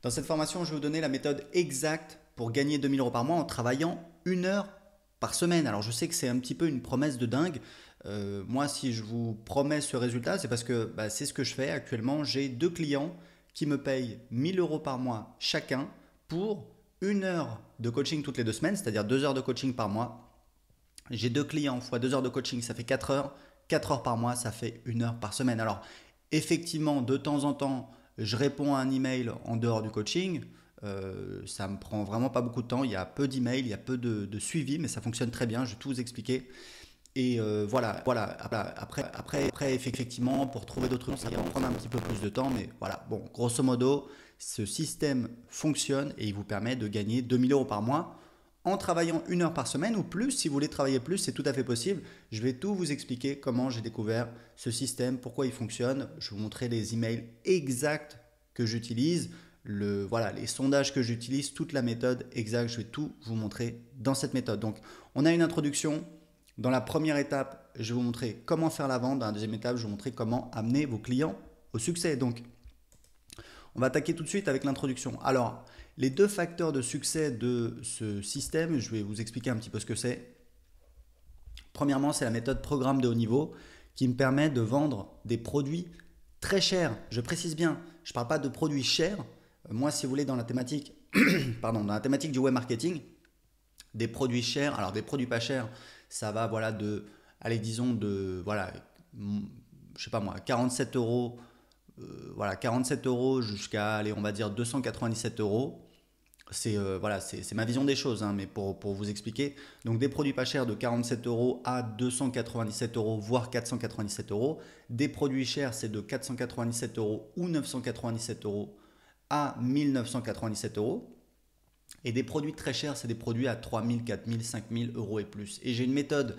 Dans cette formation, je vais vous donner la méthode exacte pour gagner 2000 euros par mois en travaillant 1 heure par semaine. Alors je sais que c'est un petit peu une promesse de dingue. Moi, si je vous promets ce résultat, c'est parce que c'est ce que je fais actuellement. J'ai 2 clients qui me payent 1000 euros par mois chacun pour 1 heure de coaching toutes les 2 semaines, c'est-à-dire 2 heures de coaching par mois. J'ai 2 clients fois 2 heures de coaching, ça fait 4 heures. 4 heures par mois, ça fait 1 heure par semaine. Alors, effectivement, de temps en temps, je réponds à un email en dehors du coaching. Ça me prend vraiment pas beaucoup de temps. Il y a peu d'emails, il y a peu de suivi, mais ça fonctionne très bien. Je vais tout vous expliquer. Et voilà. Après, effectivement, pour trouver d'autres trucs, ça va prendre un petit peu plus de temps. Mais voilà, bon, grosso modo, ce système fonctionne et il vous permet de gagner 2000 euros par mois en travaillant 1 heure par semaine ou plus. Si vous voulez travailler plus, c'est tout à fait possible. Je vais tout vous expliquer comment j'ai découvert ce système, pourquoi il fonctionne. Je vais vous montrer les emails exacts que j'utilise, les sondages que j'utilise, toute la méthode exacte. Je vais tout vous montrer dans cette méthode. Donc, on a une introduction. Dans la première étape, je vais vous montrer comment faire la vente. Dans la deuxième étape, je vais vous montrer comment amener vos clients au succès. Donc, on va attaquer tout de suite avec l'introduction. Alors, les 2 facteurs de succès de ce système, je vais vous expliquer un petit peu ce que c'est. Premièrement, c'est la méthode programme de haut niveau qui me permet de vendre des produits très chers. Je précise bien, je ne parle pas de produits chers. Moi, si vous voulez, dans la thématique, dans la thématique du web marketing, des produits chers, alors des produits pas chers, ça va disons je sais pas moi, 47 euros, 47 euros jusqu'à, allez, on va dire 297 euros. C'est ma vision des choses, hein, mais pour vous expliquer. Donc des produits pas chers de 47 euros à 297 euros, voire 497 euros. Des produits chers, c'est de 497 euros ou 997 euros à 1997 euros. Et des produits très chers, c'est des produits à 3000, 4000, 5000 euros et plus. Et j'ai une méthode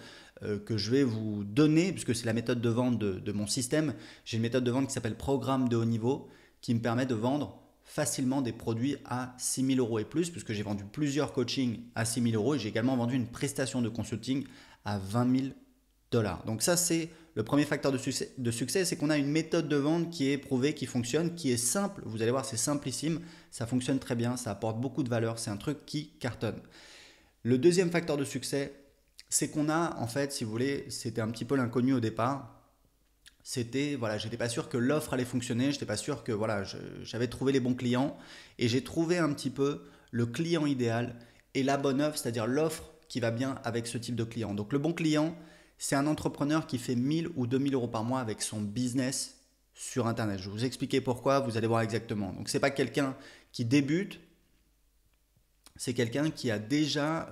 que je vais vous donner, puisque c'est la méthode de vente de mon système. J'ai une méthode de vente qui s'appelle Programme de haut niveau, qui me permet de vendre facilement des produits à 6000 euros et plus, puisque j'ai vendu plusieurs coachings à 6000 euros et j'ai également vendu une prestation de consulting à 20 000 dollars. Donc ça, c'est le premier facteur de succès, c'est qu'on a une méthode de vente qui est prouvée, qui fonctionne, qui est simple. Vous allez voir, c'est simplissime, ça fonctionne très bien, ça apporte beaucoup de valeur, c'est un truc qui cartonne. Le deuxième facteur de succès, c'est qu'on a, en fait, si vous voulez, c'était un petit peu l'inconnu au départ. J'étais pas sûr que l'offre allait fonctionner, j'étais pas sûr que j'avais trouvé les bons clients et j'ai trouvé un petit peu le client idéal et la bonne offre, c'est-à-dire l'offre qui va bien avec ce type de client. Donc le bon client, c'est un entrepreneur qui fait 1000 ou 2000 euros par mois avec son business sur Internet. Je vais vous expliquer pourquoi, vous allez voir exactement. Donc c'est pas quelqu'un qui débute, c'est quelqu'un qui est déjà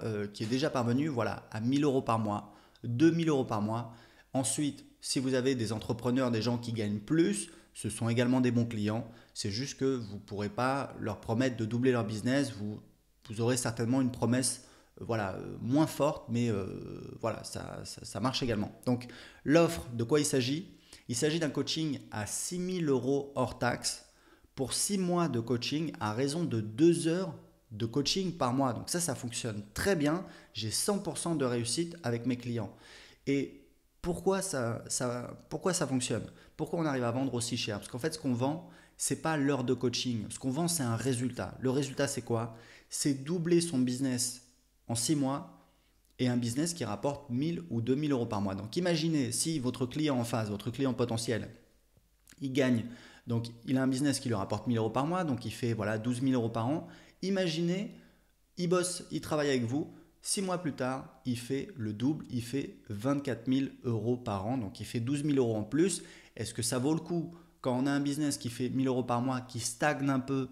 parvenu à 1000 euros par mois, 2000 euros par mois. Ensuite, si vous avez des entrepreneurs, des gens qui gagnent plus, ce sont également des bons clients. C'est juste que vous ne pourrez pas leur promettre de doubler leur business. Vous aurez certainement une promesse moins forte, mais ça marche également. Donc l'offre, de quoi il s'agit? Il s'agit d'un coaching à 6000 euros hors taxe pour 6 mois de coaching à raison de 2 heures de coaching par mois. Donc ça fonctionne très bien. J'ai 100% de réussite avec mes clients. Et pourquoi ça fonctionne? Pourquoi on arrive à vendre aussi cher? Parce qu'en fait, ce qu'on vend, ce n'est pas l'heure de coaching. Ce qu'on vend, c'est un résultat. Le résultat, c'est quoi? C'est doubler son business en 6 mois et un business qui rapporte 1000 ou 2000 euros par mois. Donc imaginez si votre client en face, votre client potentiel, il gagne, donc il a un business qui lui rapporte 1000 euros par mois, donc il fait 12 000 euros par an. Imaginez, il bosse, il travaille avec vous. 6 mois plus tard, il fait le double, il fait 24 000 euros par an, donc il fait 12 000 euros en plus. Est-ce que ça vaut le coup, quand on a un business qui fait 1000 euros par mois, qui stagne un peu,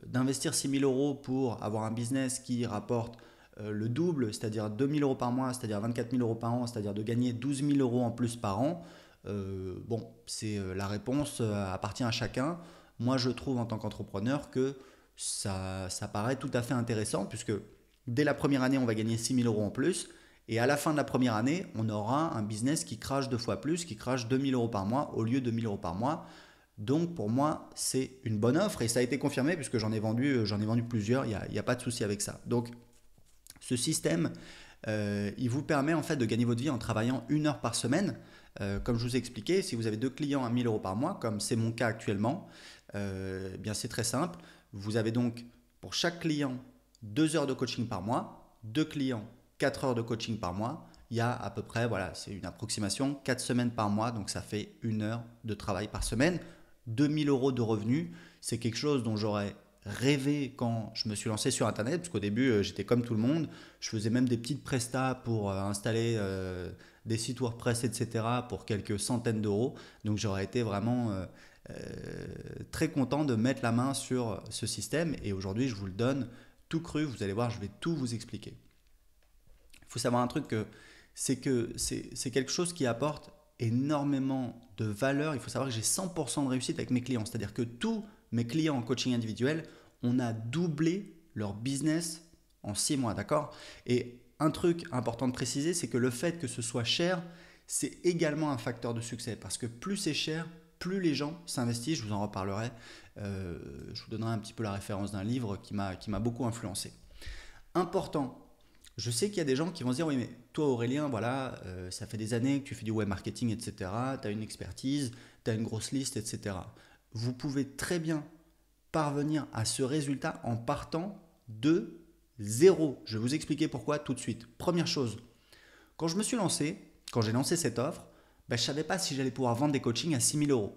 d'investir 6 000 euros pour avoir un business qui rapporte le double, c'est-à-dire 2 000 euros par mois, c'est-à-dire 24 000 euros par an, c'est-à-dire de gagner 12 000 euros en plus par an? La réponse appartient à chacun. Moi, je trouve en tant qu'entrepreneur que ça paraît tout à fait intéressant puisque dès la première année, on va gagner 6 000 euros en plus et à la fin de la première année, on aura un business qui crache 2 fois plus, qui crache 2 000 euros par mois au lieu de 1 000 euros par mois. Donc pour moi, c'est une bonne offre et ça a été confirmé puisque j'en ai vendu plusieurs, il n'y a pas de souci avec ça. Donc ce système, il vous permet en fait de gagner votre vie en travaillant 1 heure par semaine. Comme je vous ai expliqué, si vous avez 2 clients à 1000 euros par mois, comme c'est mon cas actuellement, Eh bien, c'est très simple. Vous avez donc pour chaque client 2 heures de coaching par mois, 2 clients 4 heures de coaching par mois. Il y a à peu près, voilà, c'est une approximation, 4 semaines par mois, donc ça fait 1 heure de travail par semaine. 2 000 € de revenus, c'est quelque chose dont j'aurais rêvé quand je me suis lancé sur Internet, parce qu'au début, j'étais comme tout le monde. Je faisais même des petites prestats pour installer des sites WordPress, etc., pour quelques centaines d'euros. Donc j'aurais été vraiment très content de mettre la main sur ce système. Et aujourd'hui, je vous le donne tout cru. Vous allez voir, je vais tout vous expliquer. Il faut savoir un truc, que c'est quelque chose qui apporte énormément de valeur. Il faut savoir que j'ai 100% de réussite avec mes clients. C'est-à-dire que tous mes clients en coaching individuel, on a doublé leur business en 6 mois, d'accord? Et un truc important de préciser, c'est que le fait que ce soit cher, c'est également un facteur de succès. Parce que plus c'est cher, plus les gens s'investissent. Je vous en reparlerai. Je vous donnerai un petit peu la référence d'un livre qui m'a beaucoup influencé. Important. Je sais qu'il y a des gens qui vont se dire, oui, mais toi Aurélien, voilà, ça fait des années que tu fais du web marketing, etc. Tu as une expertise, tu as une grosse liste, etc. Vous pouvez très bien parvenir à ce résultat en partant de zéro. Je vais vous expliquer pourquoi tout de suite. Première chose, quand je me suis lancé, quand j'ai lancé cette offre, je ne savais pas si j'allais pouvoir vendre des coachings à 6 000 €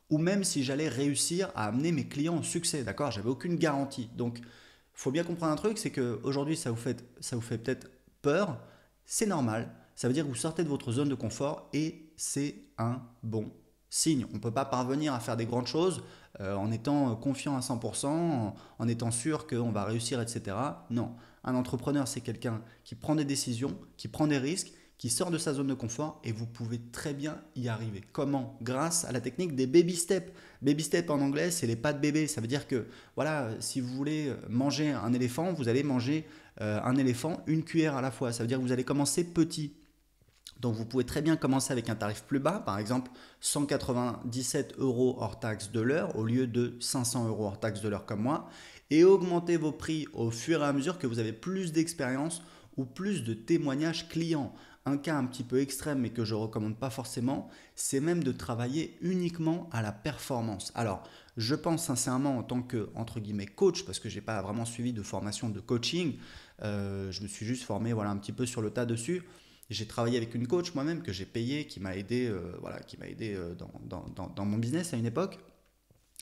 ou même si j'allais réussir à amener mes clients au succès, d'accord? J'avais aucune garantie. Donc, il faut bien comprendre un truc, c'est qu'aujourd'hui, ça vous fait peut-être peur. C'est normal. Ça veut dire que vous sortez de votre zone de confort et c'est un bon signe. On ne peut pas parvenir à faire des grandes choses en étant confiant à 100%, en étant sûr qu'on va réussir, etc. Non. Un entrepreneur, c'est quelqu'un qui prend des décisions, qui prend des risques, qui sort de sa zone de confort et vous pouvez très bien y arriver. Comment? Grâce à la technique des baby steps. Baby steps en anglais, c'est les pas de bébé. Ça veut dire que voilà, si vous voulez manger un éléphant, vous allez manger un éléphant une cuillère à la fois. Ça veut dire que vous allez commencer petit. Donc vous pouvez très bien commencer avec un tarif plus bas, par exemple 197 € hors taxe de l'heure au lieu de 500 € hors taxe de l'heure comme moi, et augmenter vos prix au fur et à mesure que vous avez plus d'expérience ou plus de témoignages clients. Un cas un petit peu extrême mais que je ne recommande pas forcément, c'est même de travailler uniquement à la performance. Alors, je pense sincèrement en tant que, entre guillemets, coach, parce que je n'ai pas vraiment suivi de formation de coaching, je me suis juste formé voilà, un petit peu sur le tas dessus. J'ai travaillé avec une coach moi-même que j'ai payée, qui m'a aidé, dans mon business à une époque.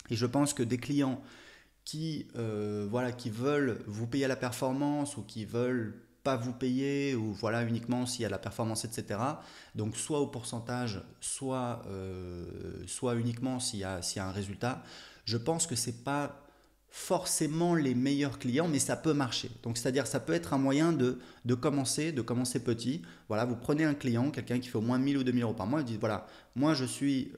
Et je pense que des clients qui veulent vous payer à la performance ou qui veulent pas vous payer ou voilà uniquement s'il y a de la performance, etc. Donc soit au pourcentage, soit uniquement s'il y a un résultat. Je pense que c'est pas forcément les meilleurs clients, mais ça peut marcher. Donc c'est-à-dire ça peut être un moyen de commencer petit. Voilà, vous prenez un client, quelqu'un qui fait au moins 1 000 ou 2 000 € par mois, et vous dites voilà, moi je suis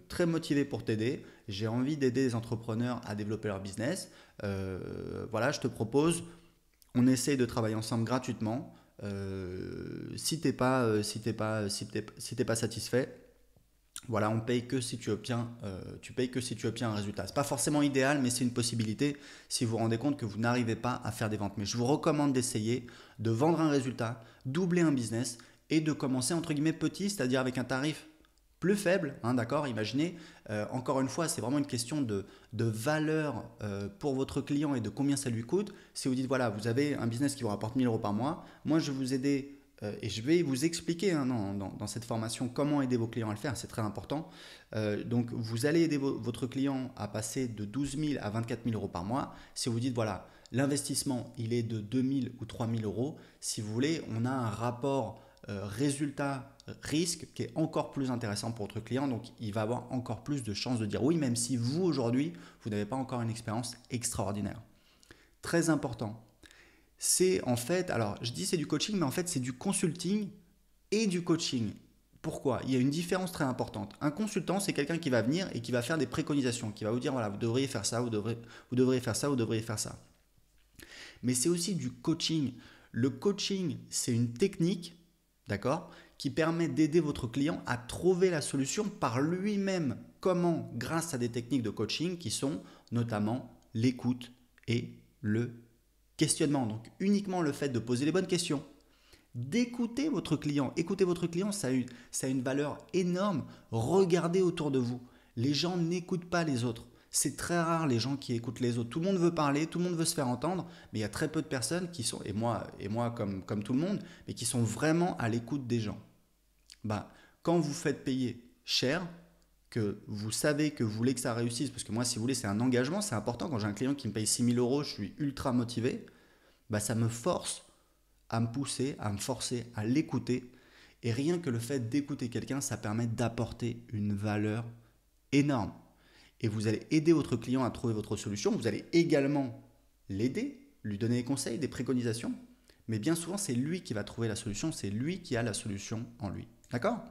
très motivé pour t'aider, j'ai envie d'aider les entrepreneurs à développer leur business. Voilà, je te propose, on essaye de travailler ensemble gratuitement. Si t'es pas satisfait, voilà, on paye que si tu payes que si tu obtiens un résultat. C'est pas forcément idéal, mais c'est une possibilité si vous vous rendez compte que vous n'arrivez pas à faire des ventes. Mais je vous recommande d'essayer de vendre un résultat, doubler un business et de commencer entre guillemets petit, c'est-à-dire avec un tarif plus faible, hein, d'accord? Imaginez, encore une fois, c'est vraiment une question de valeur pour votre client et de combien ça lui coûte. Si vous dites, voilà, vous avez un business qui vous rapporte 1 000 € par mois, moi je vais vous aider et je vais vous expliquer hein, dans cette formation comment aider vos clients à le faire, c'est très important. Donc vous allez aider votre client à passer de 12 000 à 24 000 € par mois. Si vous dites, voilà, l'investissement il est de 2 000 ou 3 000 €, si vous voulez, on a un rapport résultat-risque qui est encore plus intéressant pour votre client, donc il va avoir encore plus de chances de dire oui, même si vous aujourd'hui, vous n'avez pas encore une expérience extraordinaire. Très important. C'est en fait, alors je dis c'est du coaching, mais en fait c'est du consulting et du coaching. Pourquoi? Il y a une différence très importante. Un consultant, c'est quelqu'un qui va venir et qui va faire des préconisations, qui va vous dire voilà, vous devriez faire ça, vous devriez faire ça, vous devriez faire ça. Mais c'est aussi du coaching. Le coaching, c'est une technique, d'accord, qui permet d'aider votre client à trouver la solution par lui-même. Comment? Grâce à des techniques de coaching qui sont notamment l'écoute et le questionnement. Donc uniquement le fait de poser les bonnes questions, d'écouter votre client. Écouter votre client, ça a une valeur énorme. Regardez autour de vous. Les gens n'écoutent pas les autres. C'est très rare les gens qui écoutent les autres. Tout le monde veut parler, tout le monde veut se faire entendre, mais il y a très peu de personnes qui sont, et moi comme tout le monde, mais qui sont vraiment à l'écoute des gens. Bah, quand vous faites payer cher, que vous savez que vous voulez que ça réussisse, parce que moi, si vous voulez, c'est un engagement, c'est important. Quand j'ai un client qui me paye 6 000 euros, je suis ultra motivé, bah, ça me force à me pousser, à me forcer à l'écouter. Et rien que le fait d'écouter quelqu'un, ça permet d'apporter une valeur énorme. Et vous allez aider votre client à trouver votre solution. Vous allez également l'aider, lui donner des conseils, des préconisations. Mais bien souvent, c'est lui qui va trouver la solution, c'est lui qui a la solution en lui. D'accord?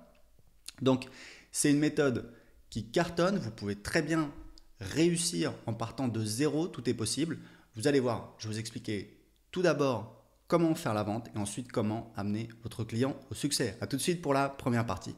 Donc, c'est une méthode qui cartonne. Vous pouvez très bien réussir en partant de zéro. Tout est possible. Vous allez voir, je vais vous expliquer tout d'abord comment faire la vente et ensuite comment amener votre client au succès. A tout de suite pour la première partie.